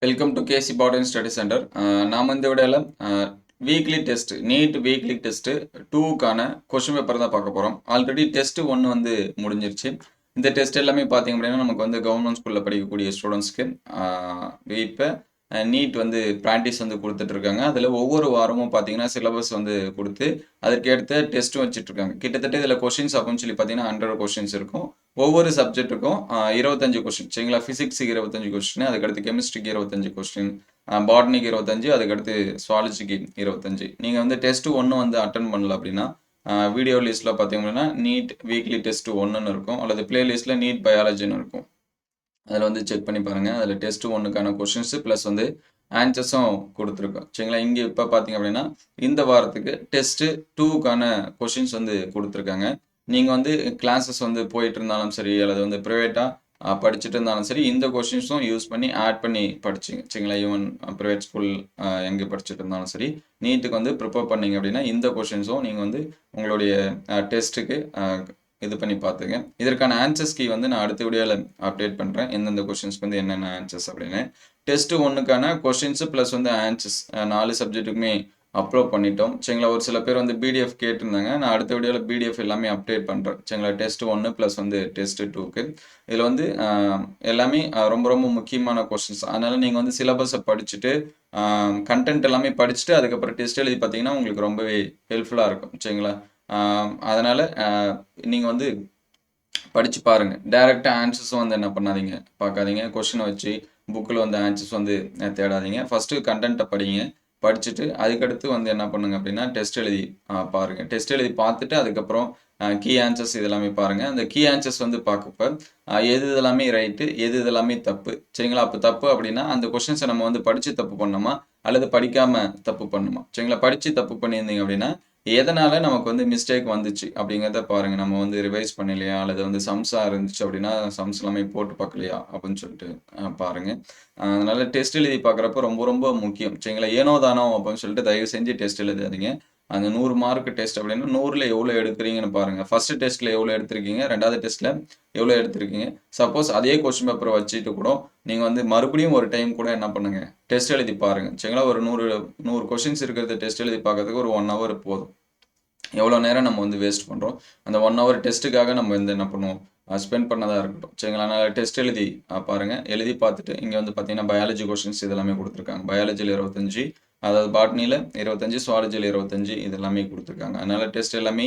Welcome to KC பாடன் study centre. நாம் இந்த விடையில் weekly test NEET weekly test 2க்கான கொஷின் பேப்பர் தான் பார்க்க போகிறோம். ஆல்ரெடி டெஸ்ட் 1 வந்து முடிஞ்சிருச்சு. இந்த டெஸ்ட் எல்லாமே பார்த்தீங்க அப்படின்னா நமக்கு வந்து கவர்மெண்ட் ஸ்கூலில் படிக்கக்கூடிய ஸ்டூடெண்ட்ஸ்க்கு இப்போ நீட் வந்து ப்ராக்டிஸ் வந்து கொடுத்துட்ருக்காங்க. அதில் ஒவ்வொரு வாரமும் பார்த்தீங்கன்னா சிலபஸ் வந்து கொடுத்து அதற்கேற்ற டெஸ்ட்டும் வச்சுட்ருக்காங்க. கிட்டத்தட்ட இதில் கொஷின்ஸ் அப்படின்னு சொல்லி பார்த்தீங்கன்னா 100 கொஷின்ஸ் இருக்கும். ஒவ்வொரு சப்ஜெக்ட்டுக்கும் 25 கொஸ்டின் சரிங்களா. ஃபிசிக்ஸுக்கு 25 கொஸ்டின், அதுக்கடுத்து கெமிஸ்ட்ரிக்கு 25 கொஸ்டின், பாட்னிக்கு 25, அதுக்கடுத்து சுவாலஜிக்கு 25. நீங்கள் வந்து டெஸ்ட் 1 வந்து அட்டன் பண்ணல அப்படின்னா வீடியோ லிஸ்ட்டில் பார்த்தீங்க அப்படின்னா நீட் வீக்லி டெஸ்ட் 1ன்னு இருக்கும், அல்லது பிளேலிஸ்ட்டில் நீட் பயாலஜின்னு இருக்கும். அதில் வந்து செக் பண்ணி பாருங்கள். அதில் டெஸ்ட் 1க்கான கொஷின்ஸு ப்ளஸ் வந்து ஆன்சர்ஸும் கொடுத்துருக்கோம் சரிங்களா. இங்கே இப்போ பார்த்தீங்க அப்படின்னா இந்த வாரத்துக்கு டெஸ்ட்டு 2க்கான கொஷின்ஸ் வந்து கொடுத்துருக்காங்க. நீங்கள் வந்து கிளாஸஸ் வந்து போயிட்டு இருந்தாலும் சரி, அல்லது வந்து ப்ரைவேட்டாக படிச்சுட்டு இருந்தாலும் சரி, இந்த கொஷின்ஸும் யூஸ் பண்ணி ஆட் பண்ணி படிச்சிங்க சரிங்களா. ஈவன் ப்ரைவேட் ஸ்கூல் எங்கே படிச்சுட்டு இருந்தாலும் சரி, நீட்டுக்கு வந்து ப்ரிப்பேர் பண்ணிங்க அப்படின்னா இந்த கொஷின்ஸும் நீங்கள் வந்து உங்களுடைய டெஸ்ட்டுக்கு இது பண்ணி பார்த்துங்க. இதற்கான ஆன்சர்ஸ் கீ வந்து நான் அடுத்த வீடியோவில் அப்டேட் பண்ணுறேன், எந்தெந்த கொஷின்ஸ்க்கு வந்து என்னென்ன ஆன்சர்ஸ் அப்படின்னு. டெஸ்ட் 1க்கான கொஷின்ஸு ப்ளஸ் வந்து ஆன்சர்ஸ் 4 சப்ஜெக்ட்டுக்குமே அப்லோட் பண்ணிட்டோம் சரிங்களா. ஒரு சில பேர் வந்து பிடிஎஃப் கேட்டிருந்தாங்க. நான் அடுத்த வீடியோவில் பிடிஎஃப் எல்லாமே அப்டேட் பண்ணுறேன் சரிங்களா. டெஸ்ட் 1 ப்ளஸ் வந்து டெஸ்ட் 2க்கு. இதில் வந்து எல்லாமே ரொம்ப ரொம்ப முக்கியமான கொஷின்ஸ். அதனால் நீங்கள் வந்து சிலபஸை படிச்சுட்டு கண்டென்ட் எல்லாமே படிச்சுட்டு அதுக்கப்புறம் டெஸ்ட் எழுதி பார்த்தீங்கன்னா உங்களுக்கு ரொம்பவே ஹெல்ப்ஃபுல்லாக இருக்கும் சரிங்களா. அதனால் நீங்கள் வந்து படித்து பாருங்கள். டைரெக்டாக ஆன்சர்ஸும் வந்து என்ன பண்ணாதீங்க, பார்க்காதீங்க. கொஷினை வச்சு புக்கில் வந்து ஆன்சர்ஸ் வந்து தேடாதீங்க. ஃபஸ்ட்டு கண்டென்ட்டை படிங்க. படிச்சுட்டு அதுக்கடுத்து வந்து என்ன பண்ணுங்க அப்படின்னா டெஸ்ட் எழுதி பாருங்கள். டெஸ்ட் எழுதி பார்த்துட்டு அதுக்கப்புறம் கீ ஆன்சர்ஸ் இதெல்லாமே பாருங்கள். அந்த கீ ஆன்சர்ஸ் வந்து பார்க்கப்ப எது இதெல்லாமே ரைட்டு, எது இதெல்லாமே தப்பு சரிங்களா. அப்போ தப்பு அப்படின்னா அந்த கொஷின்ஸை நம்ம வந்து படித்து தப்பு பண்ணணுமா, அல்லது படிக்காமல் தப்பு பண்ணணுமா சரிங்களா. படித்து தப்பு பண்ணியிருந்தீங்க அப்படின்னா எதனால் நமக்கு வந்து மிஸ்டேக் வந்துச்சு அப்படிங்கிறத பாருங்கள். நம்ம வந்து ரிவைஸ் பண்ணலையா, அல்லது வந்து சம்ஸாக இருந்துச்சு அப்படின்னா சம்ஸ் எல்லாமே போட்டு பார்க்கலையா அப்படின்னு சொல்லிட்டு பாருங்கள். அதனால் டெஸ்ட் எழுதி பார்க்குறப்ப ரொம்ப ரொம்ப முக்கியம் சரிங்களா. ஏனோ தானோ அப்படின்னு சொல்லிட்டு தயவு செஞ்சு டெஸ்ட் எழுதாதீங்க. அந்த 100 மார்க் டெஸ்ட் அப்படின்னா 100ல் எவ்வளோ எடுக்கிறீங்கன்னு பாருங்கள். ஃபஸ்ட்டு டெஸ்ட்டில் எவ்வளோ எடுத்திருக்கீங்க, 2வது டெஸ்ட்டில் எவ்வளோ எடுத்திருக்கீங்க. சப்போஸ் அதே கொஸ்டின் பேப்பரை வச்சுட்டு கூட நீங்கள் வந்து மறுபடியும் ஒரு டைம் கூட என்ன பண்ணுங்கள், டெஸ்ட் எழுதி பாருங்கள் சரிங்களா. ஒரு 100 கொஷின்ஸ் இருக்கிறத டெஸ்ட் எழுதி பார்க்கறதுக்கு ஒரு 1 ஹவர் போதும். எவ்வளோ நேரம் நம்ம வந்து வேஸ்ட் பண்ணுறோம். அந்த 1 ஹவர் டெஸ்ட்டுக்காக நம்ம வந்து என்ன பண்ணுவோம், ஸ்பெண்ட் பண்ணதாக இருக்கட்டும் சரிங்களா. அதனால் டெஸ்ட் எழுதி பாருங்கள். எழுதி பார்த்துட்டு இங்கே வந்து பார்த்தீங்கன்னா பயாலஜி கொஷின்ஸ் இதெல்லாமே கொடுத்துருக்காங்க. பயாலஜியில் 25, அதாவது பாட்னியில் 25, சுவாலஜியில் 25 இது எல்லாமே கொடுத்துருக்காங்க. அதனால் டெஸ்ட் எல்லாமே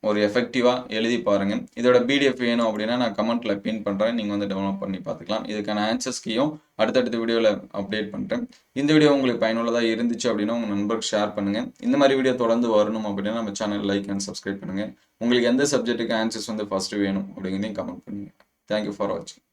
ஒரு எஃபெக்டிவாக எழுதி பாருங்கள். இதோட பிடிஎஃப் வேணும் அப்படின்னா நான் கமெண்ட்டில் பின் பண்ணுறேன், நீங்கள் வந்து டவுன்லோட் பண்ணி பார்த்துக்கலாம். இதுக்கான ஆன்சர்ஸ் கீயும் அடுத்தடுத்த வீடியோவில் அப்டேட் பண்ணுறேன். இந்த வீடியோ உங்களுக்கு பயனுள்ளதாக இருந்துச்சு அப்படின்னா உங்கள் நண்பருக்கு ஷேர் பண்ணுங்கள். இந்த மாதிரி வீடியோ தொடர்ந்து வரணும் அப்படின்னா நம்ம சேனல் லைக் அண்ட் சப்ஸ்கிரைப் பண்ணுங்கள். உங்களுக்கு எந்த சப்ஜெக்ட்டுக்கு ஆன்சர்ஸ் வந்து ஃபஸ்ட்டு வேணும் அப்படிங்கிறதையும் கமெண்ட் பண்ணுங்கள். தேங்க்யூ ஃபார் வாட்சிங்.